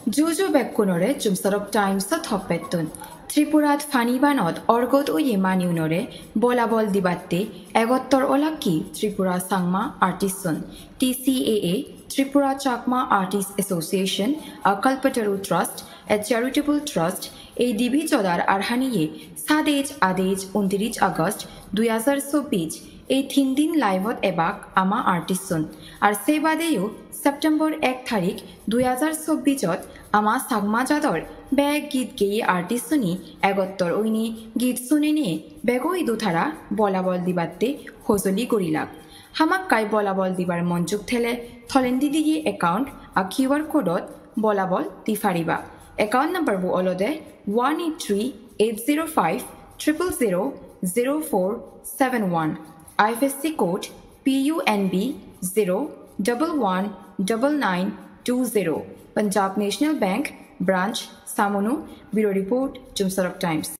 Juju bekkunore Jumsorok Times Thoppettun. ত্রিপুরাত ফানিবানত অর্গত O ইমানিউনরে বলাবল দিবাত্তে এগত্তর ওলাক্কি Tripura Sangma আর্টিসন TCAA Tripura Chakma Artists Association a Kalpataru Trust a charitable trust এই দিবি চদার আরহানিয়ে সাদেজ আদেজ 29 August 2024 এই 3 দিন লাইভত এবাক আমা আর্টিসন আর সে বাদেও সেপ্টেম্বর 1 তারিখ 2024 আমা সাগমা জাদর বেগ গীত গেয়ে আর্টিসনি এগত্তর ওইনি গীত শুনে নিয়ে বেগই দুথারা বলাবল দিবাত্তে হজলি করিলাক হামাক কাই বলাবল দিবার মঞ্চুক ঠেলে থলেন্দি দিগি একাউন্ট আর QR কোডত বলাবল দি ফারিবা একাউন্ট নাম্বার বো অলদে 183-805-000-0471 IFSC code PUNB 0119920 Punjab National Bank branch Samonu Bureau Report Jumsorok Times